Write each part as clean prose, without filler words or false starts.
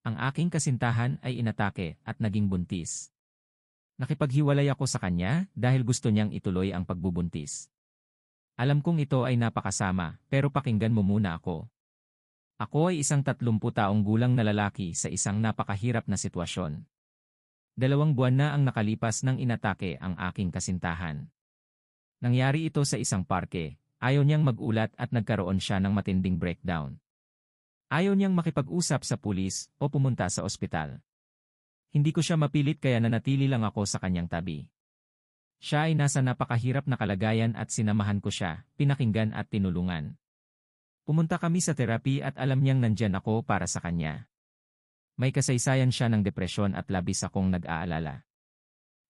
Ang aking kasintahan ay inatake at naging buntis. Nakipaghiwalay ako sa kanya dahil gusto niyang ituloy ang pagbubuntis. Alam kong ito ay napakasama, pero pakinggan mo muna ako. Ako ay isang 30 taong gulang na lalaki sa isang napakahirap na sitwasyon. 2 buwan na ang nakalipas nang inatake ang aking kasintahan. Nangyari ito sa isang parke, ayaw niyang mag-ulat at nagkaroon siya ng matinding breakdown. Ayaw niyang makipag-usap sa pulis o pumunta sa ospital. Hindi ko siya mapilit kaya nanatili lang ako sa kanyang tabi. Siya ay nasa napakahirap na kalagayan at sinamahan ko siya, pinakinggan at tinulungan. Pumunta kami sa therapy at alam niyang nandyan ako para sa kanya. May kasaysayan siya ng depresyon at labis akong nag-aalala.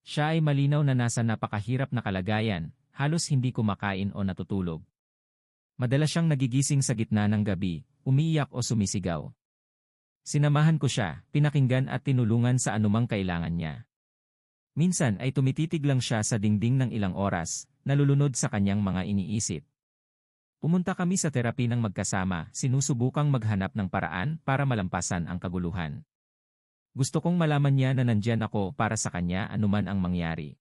Siya ay malinaw na nasa napakahirap na kalagayan, halos hindi kumakain o natutulog. Madalas siyang nagigising sa gitna ng gabi, umiiyak o sumisigaw. Sinamahan ko siya, pinakinggan at tinulungan sa anumang kailangan niya. Minsan ay tumititig lang siya sa dingding ng ilang oras, nalulunod sa kanyang mga iniisip. Pumunta kami sa therapy ng magkasama, sinusubukang maghanap ng paraan para malampasan ang kaguluhan. Gusto kong malaman niya na nandyan ako para sa kanya anuman ang mangyari.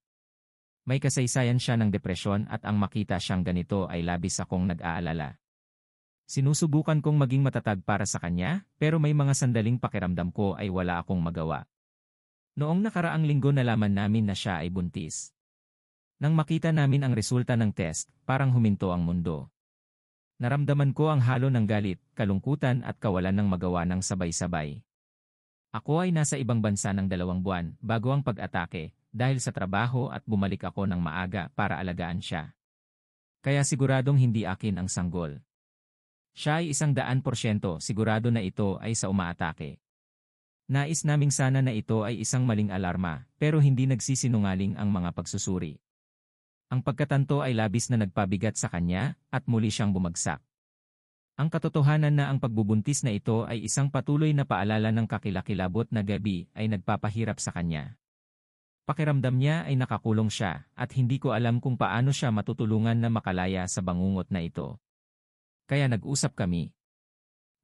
May kasaysayan siya ng depresyon at ang makita siyang ganito ay labis akong nag-aalala. Sinusubukan kong maging matatag para sa kanya, pero may mga sandaling pakiramdam ko ay wala akong magawa. Noong nakaraang linggo nalaman namin na siya ay buntis. Nang makita namin ang resulta ng test, parang huminto ang mundo. Naramdaman ko ang halo ng galit, kalungkutan at kawalan ng magawa ng sabay-sabay. Ako ay nasa ibang bansa ng 2 buwan bago ang pag-atake dahil sa trabaho at bumalik ako ng maaga para alagaan siya. Kaya siguradong hindi akin ang sanggol. Siya ay 100% sigurado na ito ay sa umaatake. Nais naming sana na ito ay isang maling alarma pero hindi nagsisinungaling ang mga pagsusuri. Ang pagkatanto ay labis na nagpabigat sa kanya at muli siyang bumagsak. Ang katotohanan na ang pagbubuntis na ito ay isang patuloy na paalala ng kakilakilabot na gabi ay nagpapahirap sa kanya. Pakiramdam niya ay nakakulong siya at hindi ko alam kung paano siya matutulungan na makalaya sa bangungot na ito. Kaya nag-usap kami.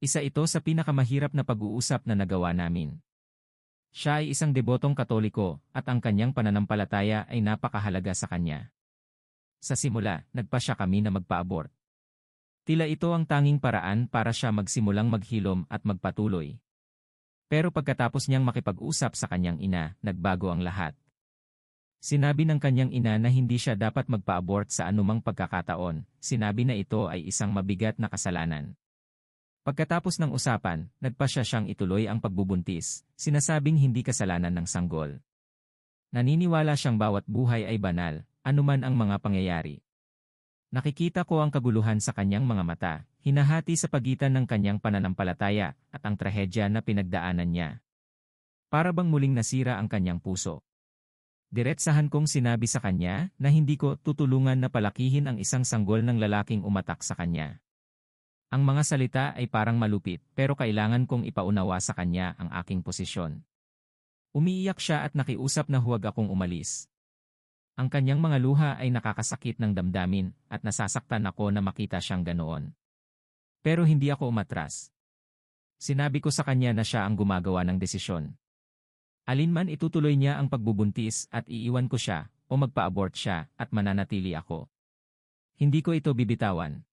Isa ito sa pinakamahirap na pag-uusap na nagawa namin. Siya ay isang debotong Katoliko at ang kanyang pananampalataya ay napakahalaga sa kanya. Sa simula, nagpasya kami na magpa-abort. Tila ito ang tanging paraan para siya magsimulang maghilom at magpatuloy. Pero pagkatapos niyang makipag-usap sa kanyang ina, nagbago ang lahat. Sinabi ng kanyang ina na hindi siya dapat magpa-abort sa anumang pagkakataon, sinabi na ito ay isang mabigat na kasalanan. Pagkatapos ng usapan, nagpasya siyang ituloy ang pagbubuntis, sinasabing hindi kasalanan ng sanggol. Naniniwala siyang bawat buhay ay banal, anuman ang mga pangyayari. Nakikita ko ang kaguluhan sa kanyang mga mata, hinahati sa pagitan ng kanyang pananampalataya at ang trahedya na pinagdaanan niya. Para bang muling nasira ang kanyang puso. Diretsahan kong sinabi sa kanya na hindi ko tutulungan na palakihin ang isang sanggol ng lalaking umatak sa kanya. Ang mga salita ay parang malupit pero kailangan kong ipaunawa sa kanya ang aking posisyon. Umiiyak siya at nakiusap na huwag akong umalis. Ang kanyang mga luha ay nakakasakit ng damdamin at nasasaktan ako na makita siyang ganoon. Pero hindi ako umatras. Sinabi ko sa kanya na siya ang gumagawa ng desisyon. Alinman itutuloy niya ang pagbubuntis at iiwan ko siya o magpa-abort siya at mananatili ako. Hindi ko ito bibitawan.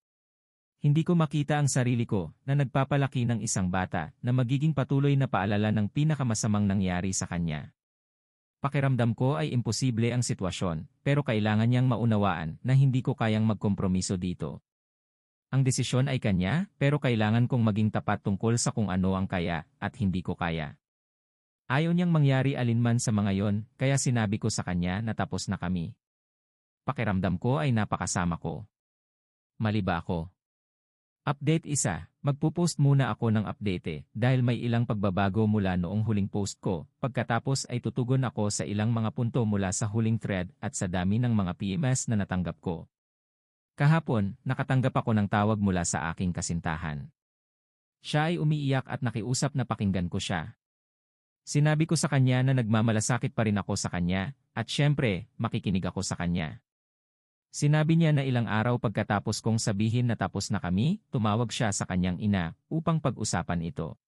Hindi ko makita ang sarili ko na nagpapalaki ng isang bata na magiging patuloy na paalala ng pinakamasamang nangyari sa kanya. Pakiramdam ko ay imposible ang sitwasyon, pero kailangan niyang maunawaan na hindi ko kayang magkompromiso dito. Ang desisyon ay kanya, pero kailangan kong maging tapat tungkol sa kung ano ang kaya at hindi ko kaya. Ayaw niyang mangyari alinman sa mga yon, kaya sinabi ko sa kanya na tapos na kami. Pakiramdam ko ay napakasama ko. Mali ba ako? Update 1, magpo-post muna ako ng update dahil may ilang pagbabago mula noong huling post ko, pagkatapos ay tutugon ako sa ilang mga punto mula sa huling thread at sa dami ng mga PMS na natanggap ko. Kahapon, nakatanggap ako ng tawag mula sa aking kasintahan. Siya ay umiiyak at nakiusap na pakinggan ko siya. Sinabi ko sa kanya na nagmamalasakit pa rin ako sa kanya, at syempre, makikinig ako sa kanya. Sinabi niya na ilang araw pagkatapos kong sabihin na tapos na kami, tumawag siya sa kanyang ina upang pag-usapan ito.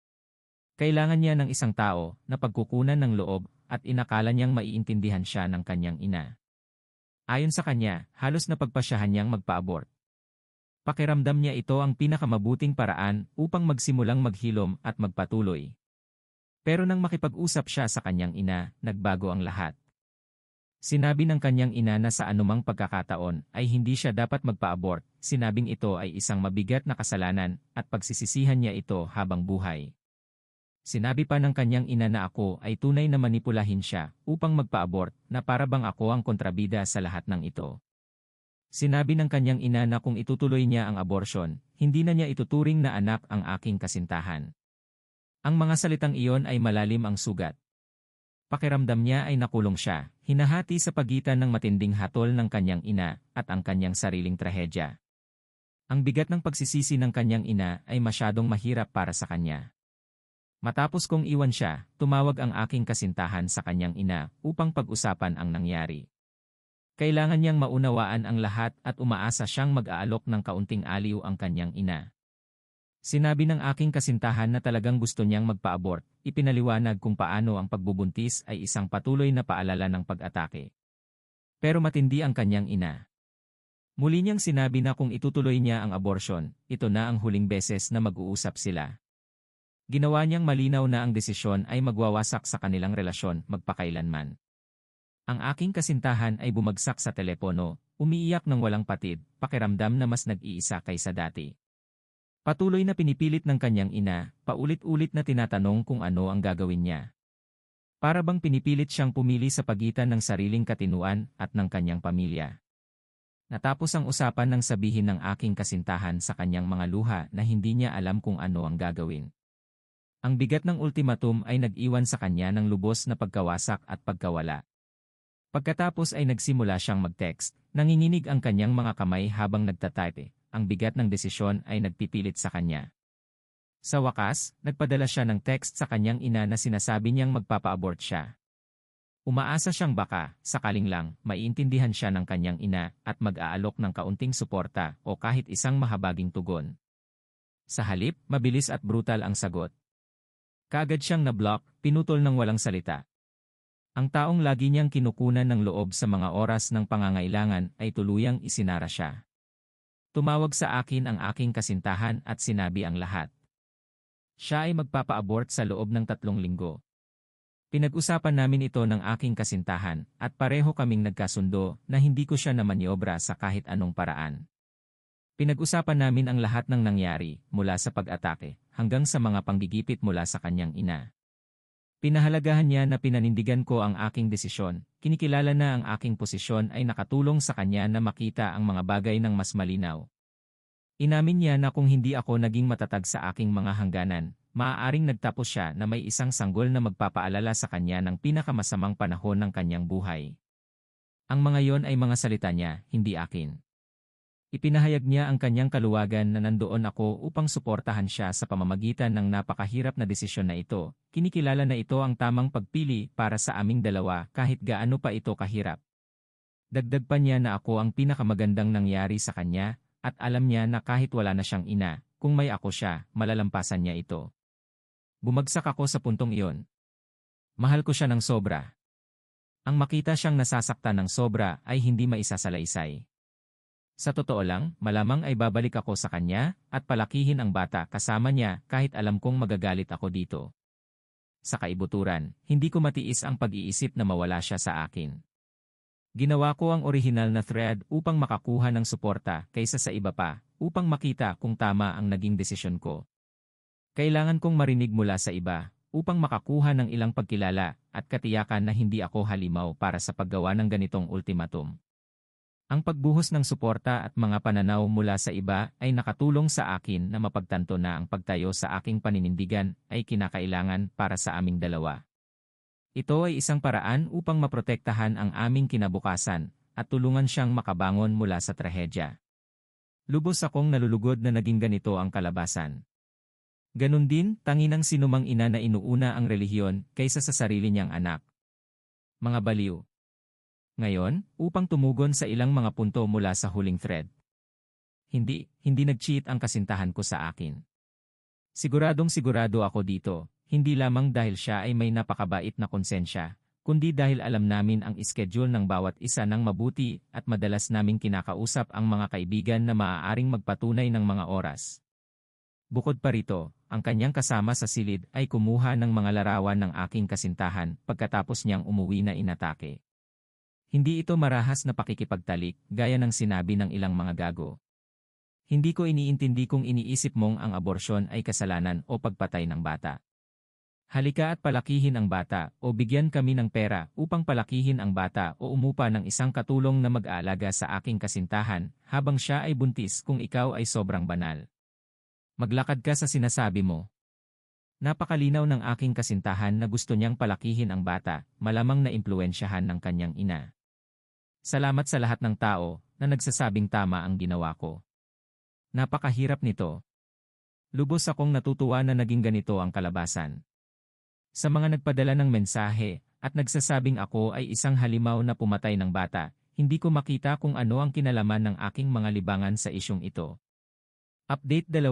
Kailangan niya ng isang tao na pagkukunan ng loob at inakala niyang maiintindihan siya ng kanyang ina. Ayon sa kanya, halos napagpasyahan niyang magpa-abort. Pakiramdam niya ito ang pinakamabuting paraan upang magsimulang maghilom at magpatuloy. Pero nang makipag-usap siya sa kanyang ina, nagbago ang lahat. Sinabi ng kanyang ina na sa anumang pagkakataon ay hindi siya dapat magpa-abort, sinabing ito ay isang mabigat na kasalanan at pagsisisihan niya ito habang buhay. Sinabi pa ng kanyang ina na ako ay tunay na manipulahin siya upang magpa-abort na para bang ako ang kontrabida sa lahat ng ito. Sinabi ng kanyang ina na kung itutuloy niya ang abortion, hindi na niya ituturing na anak ang aking kasintahan. Ang mga salitang iyon ay malalim ang sugat. Pakiramdam niya ay nakulong siya, hinahati sa pagitan ng matinding hatol ng kanyang ina at ang kanyang sariling trahedya. Ang bigat ng pagsisisi ng kanyang ina ay masyadong mahirap para sa kanya. Matapos kong iwan siya, tumawag ang aking kasintahan sa kanyang ina upang pag-usapan ang nangyari. Kailangan niyang maunawaan ang lahat at umaasa siyang mag-aalok ng kaunting aliw ang kanyang ina. Sinabi ng aking kasintahan na talagang gusto niyang magpa-abort, ipinaliwanag kung paano ang pagbubuntis ay isang patuloy na paalala ng pag-atake. Pero matindi ang kanyang ina. Muli niyang sinabi na kung itutuloy niya ang abortion, ito na ang huling beses na mag-uusap sila. Ginawa niyang malinaw na ang desisyon ay magwawasak sa kanilang relasyon magpakailanman. Ang aking kasintahan ay bumagsak sa telepono, umiiyak ng walang patid, pakiramdam na mas nag-iisa kaysa dati. Patuloy na pinipilit ng kanyang ina, paulit-ulit na tinatanong kung ano ang gagawin niya. Para bang pinipilit siyang pumili sa pagitan ng sariling katinuan at ng kanyang pamilya. Natapos ang usapan nang sabihin ng aking kasintahan sa kanyang mga luha na hindi niya alam kung ano ang gagawin. Ang bigat ng ultimatum ay nag-iwan sa kanya ng lubos na pagkawasak at pagkawala. Pagkatapos ay nagsimula siyang mag-text, nanginginig ang kanyang mga kamay habang nagtatype. Ang bigat ng desisyon ay nagpipilit sa kanya. Sa wakas, nagpadala siya ng text sa kanyang ina na sinasabi niyang magpapa-abort siya. Umaasa siyang baka, sakaling lang, maiintindihan siya ng kanyang ina at mag-aalok ng kaunting suporta o kahit isang mahabaging tugon. Sa halip, mabilis at brutal ang sagot. Kaagad siyang na-block, pinutol ng walang salita. Ang taong lagi niyang kinukunan ng loob sa mga oras ng pangangailangan ay tuluyang isinara siya. Tumawag sa akin ang aking kasintahan at sinabi ang lahat. Siya ay magpapa-abort sa loob ng 3 linggo. Pinag-usapan namin ito ng aking kasintahan at pareho kaming nagkasundo na hindi ko siya namanyobra sa kahit anong paraan. Pinag-usapan namin ang lahat ng nangyari mula sa pag-atake hanggang sa mga panggigipit mula sa kanyang ina. Pinahalagahan niya na pinanindigan ko ang aking desisyon, kinikilala na ang aking posisyon ay nakatulong sa kanya na makita ang mga bagay ng mas malinaw. Inamin niya na kung hindi ako naging matatag sa aking mga hangganan, maaaring nagtapos siya na may isang sanggol na magpapaalala sa kanya ng pinakamasamang panahon ng kanyang buhay. Ang mga yon ay mga salita niya, hindi akin. Ipinahayag niya ang kanyang kaluwagan na nandoon ako upang suportahan siya sa pamamagitan ng napakahirap na desisyon na ito. Kinikilala na ito ang tamang pagpili para sa aming dalawa kahit gaano pa ito kahirap. Dagdag pa niya na ako ang pinakamagandang nangyari sa kanya at alam niya na kahit wala na siyang ina, kung may ako siya, malalampasan niya ito. Bumagsak ako sa puntong iyon. Mahal ko siya ng sobra. Ang makita siyang nasasaktan ng sobra ay hindi maisasalaysay. Sa totoo lang, malamang ay babalik ako sa kanya at palakihin ang bata kasama niya kahit alam kong magagalit ako dito. Sa kaibuturan, hindi ko matiis ang pag-iisip na mawala siya sa akin. Ginawa ko ang orihinal na thread upang makakuha ng suporta kaysa sa iba pa, upang makita kung tama ang naging desisyon ko. Kailangan kong marinig mula sa iba, upang makakuha ng ilang pagkilala at katiyakan na hindi ako halimaw para sa paggawa ng ganitong ultimatum. Ang pagbuhos ng suporta at mga pananaw mula sa iba ay nakatulong sa akin na mapagtanto na ang pagtayo sa aking paninindigan ay kinakailangan para sa aming dalawa. Ito ay isang paraan upang maprotektahan ang aming kinabukasan at tulungan siyang makabangon mula sa trahedya. Lubos akong nalulugod na naging ganito ang kalabasan. Ganun din, tangi ng sinumang ina na inuuna ang relihiyon kaysa sa sarili niyang anak. Mga baliw. Ngayon, upang tumugon sa ilang mga punto mula sa huling thread. Hindi nag-cheat ang kasintahan ko sa akin. Siguro ako dito, hindi lamang dahil siya ay may napakabait na konsensya, kundi dahil alam namin ang schedule ng bawat isa ng mabuti at madalas naming kinakausap ang mga kaibigan na maaaring magpatunay ng mga oras. Bukod pa rito, ang kanyang kasama sa silid ay kumuha ng mga larawan ng aking kasintahan pagkatapos niyang umuwi na inatake. Hindi ito marahas na pakikipagtalik gaya ng sinabi ng ilang mga gago. Hindi ko iniintindi kung iniisip mong ang aborsyon ay kasalanan o pagpatay ng bata. Halika at palakihin ang bata o bigyan kami ng pera upang palakihin ang bata o umupa ng isang katulong na mag-aalaga sa aking kasintahan habang siya ay buntis kung ikaw ay sobrang banal. Maglakad ka sa sinasabi mo. Napakalinaw ng aking kasintahan na gusto niyang palakihin ang bata, malamang na impluwensyahan ng kanyang ina. Salamat sa lahat ng tao na nagsasabing tama ang ginawa ko. Napakahirap nito. Lubos akong natutuwa na naging ganito ang kalabasan. Sa mga nagpadala ng mensahe at nagsasabing ako ay isang halimaw na pumatay ng bata, hindi ko makita kung ano ang kinalaman ng aking mga libangan sa isyong ito. Update 2,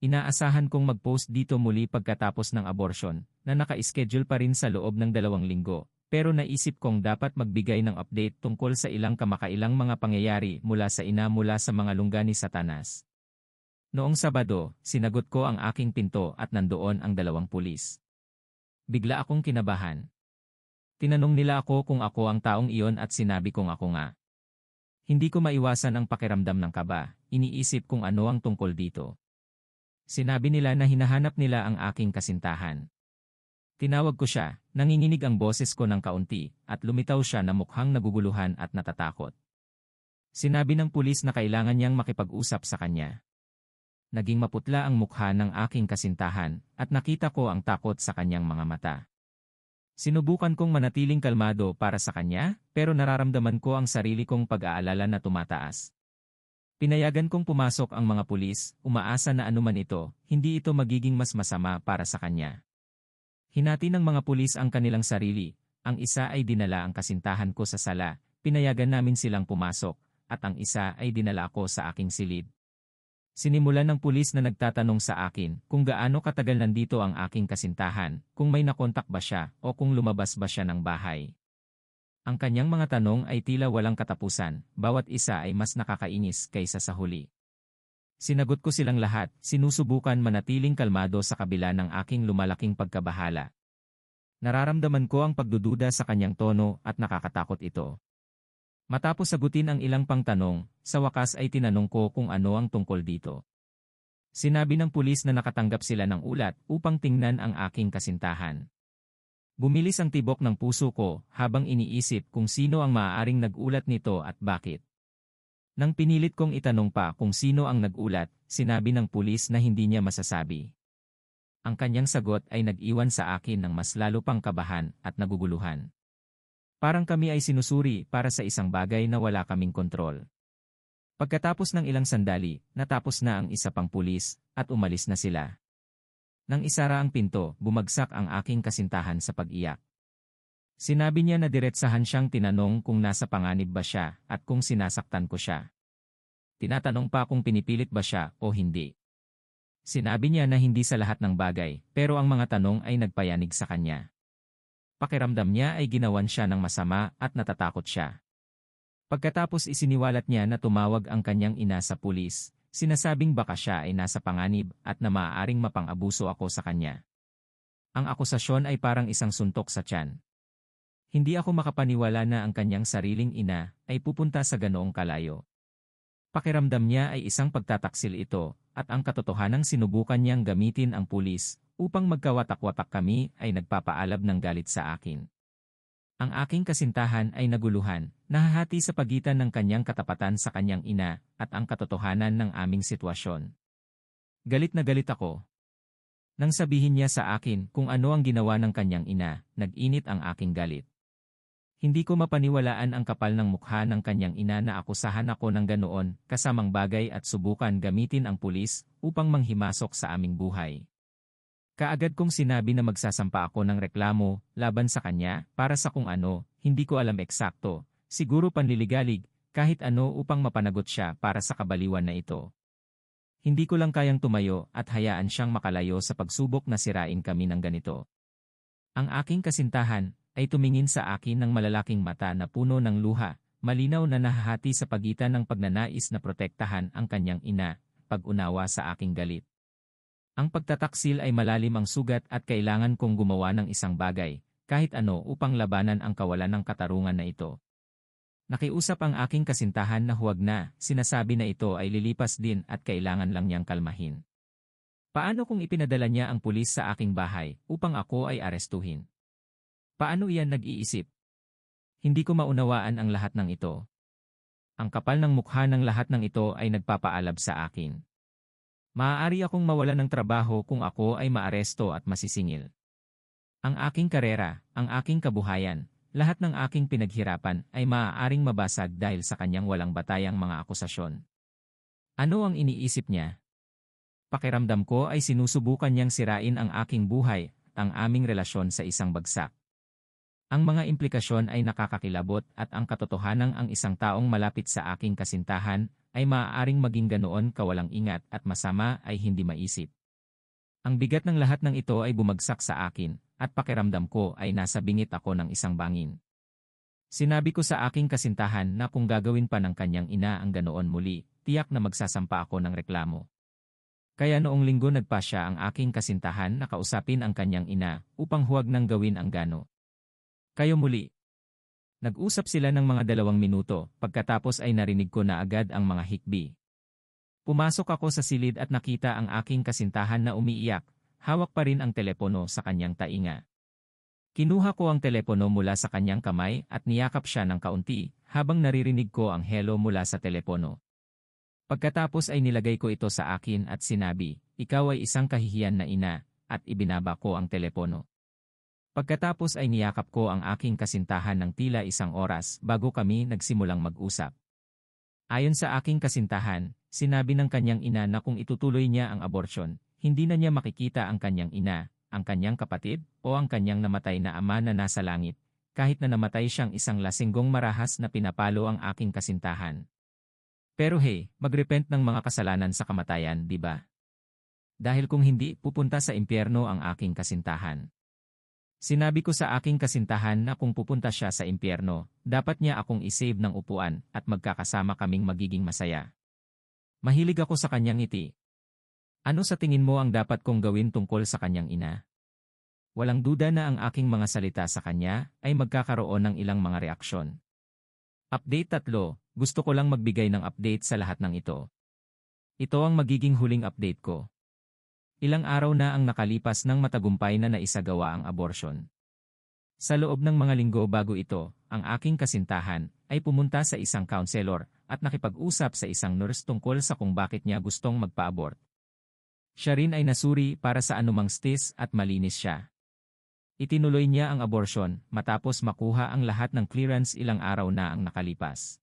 inaasahan kong mag-post dito muli pagkatapos ng abortion na naka-schedule pa rin sa loob ng 2 linggo. Pero naisip kong dapat magbigay ng update tungkol sa ilang kamakailang mga pangyayari mula sa mga lungga ni Satanas. Noong Sabado, sinagot ko ang aking pinto at nandoon ang 2 pulis. Bigla akong kinabahan. Tinanong nila ako kung ako ang taong iyon at sinabi kong ako nga. Hindi ko maiwasan ang pakiramdam ng kaba, iniisip kung ano ang tungkol dito. Sinabi nila na hinahanap nila ang aking kasintahan. Tinawag ko siya, nanginginig ang boses ko ng kaunti, at lumitaw siya na mukhang naguguluhan at natatakot. Sinabi ng pulis na kailangan niyang makipag-usap sa kanya. Naging maputla ang mukha ng aking kasintahan, at nakita ko ang takot sa kanyang mga mata. Sinubukan kong manatiling kalmado para sa kanya, pero nararamdaman ko ang sarili kong pag-aalala na tumataas. Pinayagan kong pumasok ang mga pulis, umaasa na anuman ito, hindi ito magiging mas masama para sa kanya. Hinati ng mga pulis ang kanilang sarili, ang isa ay dinala ang kasintahan ko sa sala, pinayagan namin silang pumasok, at ang isa ay dinala ko sa aking silid. Sinimulan ng pulis na nagtatanong sa akin kung gaano katagal nandito ang aking kasintahan, kung may nakontak ba siya o kung lumabas ba siya ng bahay. Ang kanyang mga tanong ay tila walang katapusan, bawat isa ay mas nakakainis kaysa sa huli. Sinagot ko silang lahat, sinusubukan manatiling kalmado sa kabila ng aking lumalaking pagkabahala. Nararamdaman ko ang pagdududa sa kanyang tono at nakakatakot ito. Matapos sagutin ang ilang pang tanong, sa wakas ay tinanong ko kung ano ang tungkol dito. Sinabi ng pulis na nakatanggap sila ng ulat upang tingnan ang aking kasintahan. Bumilis ang tibok ng puso ko habang iniisip kung sino ang maaaring nag-ulat nito at bakit. Nang pinilit kong itanong pa kung sino ang nag-ulat, sinabi ng pulis na hindi niya masasabi. Ang kanyang sagot ay nag-iwan sa akin ng mas lalo pang kabahan at naguguluhan. Parang kami ay sinusuri para sa isang bagay na wala kaming kontrol. Pagkatapos ng ilang sandali, natapos na ang isa pang pulis, at umalis na sila. Nang isara ang pinto, bumagsak ang aking kasintahan sa pag-iyak. Sinabi niya na diretsahan siyang tinanong kung nasa panganib ba siya at kung sinasaktan ko siya. Tinatanong pa kung pinipilit ba siya o hindi. Sinabi niya na hindi sa lahat ng bagay, pero ang mga tanong ay nagpayanig sa kanya. Pakiramdam niya ay ginawan siya ng masama at natatakot siya. Pagkatapos isiniwalat niya na tumawag ang kanyang ina sa pulis, sinasabing baka siya ay nasa panganib at na maaaring mapang-abuso ako sa kanya. Ang akusasyon ay parang isang suntok sa tiyan. Hindi ako makapaniwala na ang kanyang sariling ina ay pupunta sa ganoong kalayo. Pakiramdam niya ay isang pagtataksil ito, at ang katotohanang sinubukan niyang gamitin ang pulis upang magkawatak-watak kami ay nagpapaalab ng galit sa akin. Ang aking kasintahan ay naguluhan, nahahati sa pagitan ng kanyang katapatan sa kanyang ina at ang katotohanan ng aming sitwasyon. Galit na galit ako. Nang sabihin niya sa akin kung ano ang ginawa ng kanyang ina, nag-init ang aking galit. Hindi ko mapaniwalaan ang kapal ng mukha ng kanyang ina na akusahan ako ng ganoon, kasamang bagay at subukan gamitin ang pulis upang manghimasok sa aming buhay. Kaagad kong sinabi na magsasampa ako ng reklamo laban sa kanya para sa kung ano, hindi ko alam eksakto, siguro panliligalig, kahit ano upang mapanagot siya para sa kabaliwan na ito. Hindi ko lang kayang tumayo at hayaan siyang makalayo sa pagsubok na sirain kami ng ganito. Ang aking kasintahan ay tumingin sa akin ng malalaking mata na puno ng luha, malinaw na nahahati sa pagitan ng pagnanais na protektahan ang kanyang ina, pag-unawa sa aking galit. Ang pagtataksil ay malalim ang sugat at kailangan kong gumawa ng isang bagay, kahit ano upang labanan ang kawalan ng katarungan na ito. Nakiusap ang aking kasintahan na huwag na, sinasabi na ito ay lilipas din at kailangan lang niyang kalmahin. Paano kung ipinadala niya ang pulis sa aking bahay upang ako ay arestuhin? Paano iyan nag-iisip? Hindi ko maunawaan ang lahat ng ito. Ang kapal ng mukha ng lahat ng ito ay nagpapaalab sa akin. Maaari akong mawalan ng trabaho kung ako ay maaresto at masisingil. Ang aking karera, ang aking kabuhayan, lahat ng aking pinaghirapan ay maaaring mabasag dahil sa kanyang walang batayang mga akusasyon. Ano ang iniisip niya? Pakiramdam ko ay sinusubukan niyang sirain ang aking buhay at ang aming relasyon sa isang bagsak. Ang mga implikasyon ay nakakakilabot at ang katotohanang ang isang taong malapit sa aking kasintahan ay maaaring maging ganoon kawalang ingat at masama ay hindi maisip. Ang bigat ng lahat ng ito ay bumagsak sa akin at pakiramdam ko ay nasa bingit ako ng isang bangin. Sinabi ko sa aking kasintahan na kung gagawin pa ng kanyang ina ang ganoon muli, tiyak na magsasampa ako ng reklamo. Kaya noong linggo nagpasya ang aking kasintahan na kausapin ang kanyang ina upang huwag nang gawin ang gano. Kayo muli. Nag-usap sila ng mga 2 minuto, pagkatapos ay narinig ko na agad ang mga hikbi. Pumasok ako sa silid at nakita ang aking kasintahan na umiiyak, hawak pa rin ang telepono sa kanyang tainga. Kinuha ko ang telepono mula sa kanyang kamay at niyakap siya ng kaunti, habang naririnig ko ang hello mula sa telepono. Pagkatapos ay nilagay ko ito sa akin at sinabi, ikaw ay isang kahihiyan na ina, at ibinaba ko ang telepono. Pagkatapos ay niyakap ko ang aking kasintahan ng tila 1 oras bago kami nagsimulang mag-usap. Ayon sa aking kasintahan, sinabi ng kanyang ina na kung itutuloy niya ang abortion, hindi na niya makikita ang kanyang ina, ang kanyang kapatid, o ang kanyang namatay na ama na nasa langit, kahit na namatay siyang isang lasinggong marahas na pinapalo ang aking kasintahan. Pero hey, magrepent ng mga kasalanan sa kamatayan, di ba? Dahil kung hindi, pupunta sa impyerno ang aking kasintahan. Sinabi ko sa aking kasintahan na kung pupunta siya sa impyerno, dapat niya akong isave ng upuan at magkakasama kaming magiging masaya. Mahilig ako sa kanyang ngiti. Ano sa tingin mo ang dapat kong gawin tungkol sa kanyang ina? Walang duda na ang aking mga salita sa kanya ay magkakaroon ng ilang mga reaksyon. Update 3, gusto ko lang magbigay ng update sa lahat ng ito. Ito ang magiging huling update ko. Ilang araw na ang nakalipas nang matagumpay na naisagawa ang abortion. Sa loob ng mga linggo bago ito, ang aking kasintahan ay pumunta sa isang counselor at nakipag-usap sa isang nurse tungkol sa kung bakit niya gustong magpa-abort. Siya rin ay nasuri para sa anumang stis at malinis siya. Itinuloy niya ang abortion matapos makuha ang lahat ng clearance ilang araw na ang nakalipas.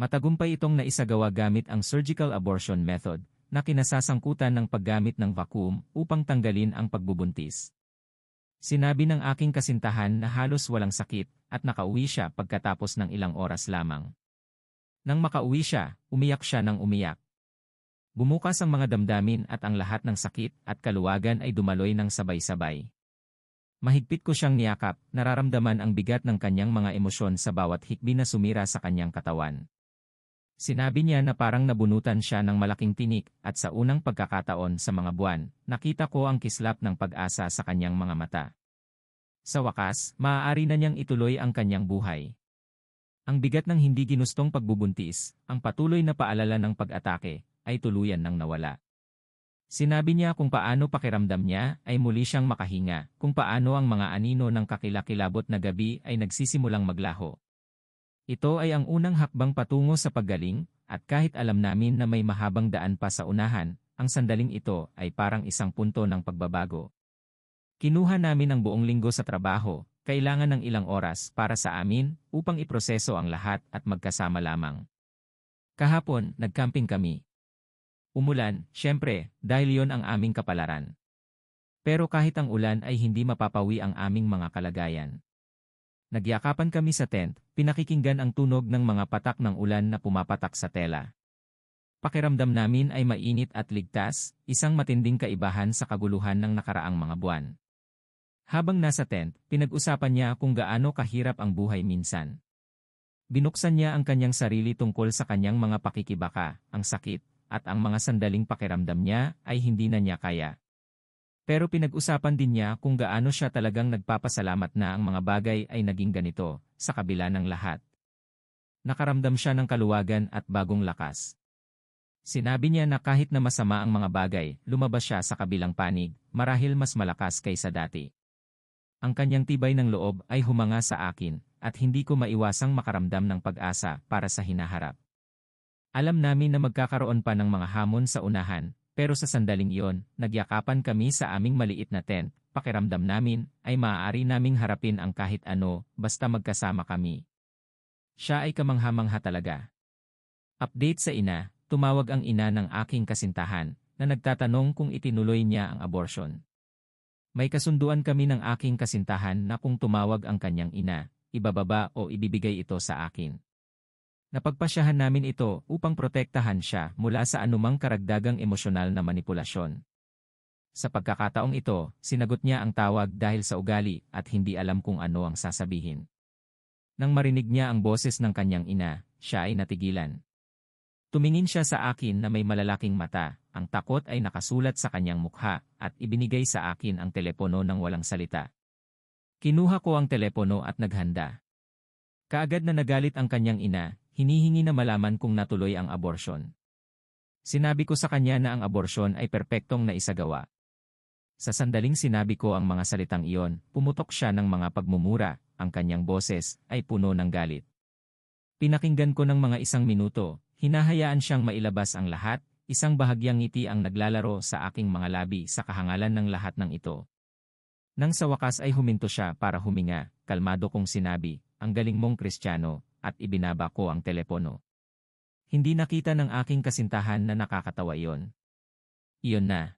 Matagumpay itong naisagawa gamit ang surgical abortion method na kinasasangkutan ng paggamit ng vacuum upang tanggalin ang pagbubuntis. Sinabi ng aking kasintahan na halos walang sakit at nakauwi siya pagkatapos ng ilang oras lamang. Nang makauwi siya, umiyak siya ng umiyak. Bumukas ang mga damdamin at ang lahat ng sakit at kaluwagan ay dumaloy ng sabay-sabay. Mahigpit ko siyang niyakap, nararamdaman ang bigat ng kanyang mga emosyon sa bawat hikbi na sumira sa kanyang katawan. Sinabi niya na parang nabunutan siya ng malaking tinik at sa unang pagkakataon sa mga buwan, nakita ko ang kislap ng pag-asa sa kanyang mga mata. Sa wakas, maaari na niyang ituloy ang kanyang buhay. Ang bigat ng hindi ginustong pagbubuntis, ang patuloy na paalala ng pag-atake, ay tuluyan nang nawala. Sinabi niya kung paano pakiramdam niya ay muli siyang makahinga, kung paano ang mga anino ng kakilakilabot na gabi ay nagsisimulang maglaho. Ito ay ang unang hakbang patungo sa paggaling, at kahit alam namin na may mahabang daan pa sa unahan, ang sandaling ito ay parang isang punto ng pagbabago. Kinuha namin ang buong linggo sa trabaho, kailangan ng ilang oras para sa amin upang iproseso ang lahat at magkasama lamang. Kahapon, nagcamping kami. Umulan, syempre, dahil yon ang aming kapalaran. Pero kahit ang ulan ay hindi mapapawi ang aming mga kalagayan. Nagyakapan kami sa tent, pinakikinggan ang tunog ng mga patak ng ulan na pumapatak sa tela. Pakiramdam namin ay mainit at ligtas, isang matinding kaibahan sa kaguluhan ng nakaraang mga buwan. Habang nasa tent, pinag-usapan niya kung gaano kahirap ang buhay minsan. Binuksan niya ang kanyang sarili tungkol sa kanyang mga pakikibaka, ang sakit, at ang mga sandaling pakiramdam niya ay hindi na niya kaya. Pero pinag-usapan din niya kung gaano siya talagang nagpapasalamat na ang mga bagay ay naging ganito, sa kabila ng lahat. Nakaramdam siya ng kaluwagan at bagong lakas. Sinabi niya na kahit na masama ang mga bagay, lumabas siya sa kabilang panig, marahil mas malakas kaysa dati. Ang kanyang tibay ng loob ay humanga sa akin, at hindi ko maiwasang makaramdam ng pag-asa para sa hinaharap. Alam namin na magkakaroon pa ng mga hamon sa unahan, pero sa sandaling iyon, nagyakapan kami sa aming maliit na tent, pakiramdam namin ay maaari naming harapin ang kahit ano, basta magkasama kami. Siya ay kamangha-mangha talaga. Update sa ina, tumawag ang ina ng aking kasintahan, na nagtatanong kung itinuloy niya ang abortion. May kasunduan kami ng aking kasintahan na kung tumawag ang kanyang ina, ibababa o ibibigay ito sa akin. Napagpasyahan namin ito upang protektahan siya mula sa anumang karagdagang emosyonal na manipulasyon. Sa pagkakataong ito, sinagot niya ang tawag dahil sa ugali at hindi alam kung ano ang sasabihin. Nang marinig niya ang boses ng kanyang ina, siya ay natigilan. Tumingin siya sa akin na may malalaking mata, ang takot ay nakasulat sa kanyang mukha, at ibinigay sa akin ang telepono ng walang salita. Kinuha ko ang telepono at naghanda. Kaagad na nagalit ang kanyang ina, hinihingi na malaman kung natuloy ang abortion. Sinabi ko sa kanya na ang abortion ay perpektong naisagawa. Sa sandaling sinabi ko ang mga salitang iyon, pumutok siya ng mga pagmumura, ang kanyang boses ay puno ng galit. Pinakinggan ko ng mga 1 minuto, hinahayaan siyang mailabas ang lahat, isang bahagyang ngiti ang naglalaro sa aking mga labi sa kahangalan ng lahat ng ito. Nang sa wakas ay huminto siya para huminga, kalmado kong sinabi, ang galing mong Kristiyano, at ibinaba ko ang telepono. Hindi nakita ng aking kasintahan na nakakatawa iyon. Iyon na.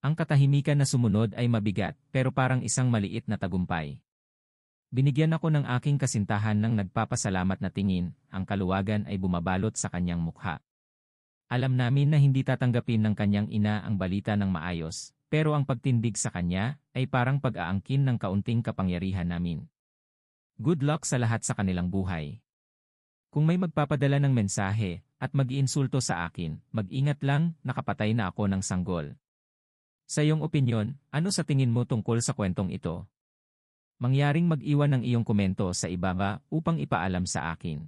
Ang katahimikan na sumunod ay mabigat, pero parang isang maliit na tagumpay. Binigyan ako ng aking kasintahan ng nagpapasalamat na tingin, ang kaluwagan ay bumabalot sa kanyang mukha. Alam namin na hindi tatanggapin ng kanyang ina ang balita ng maayos, pero ang pagtindig sa kanya ay parang pag-aangkin ng kaunting kapangyarihan namin. Good luck sa lahat sa kanilang buhay. Kung may magpapadala ng mensahe at mag-iinsulto sa akin, mag-ingat lang, nakapatay na ako ng sanggol. Sa iyong opinyon, ano sa tingin mo tungkol sa kwentong ito? Mangyaring mag-iwan ng iyong komento sa ibaba upang ipaalam sa akin.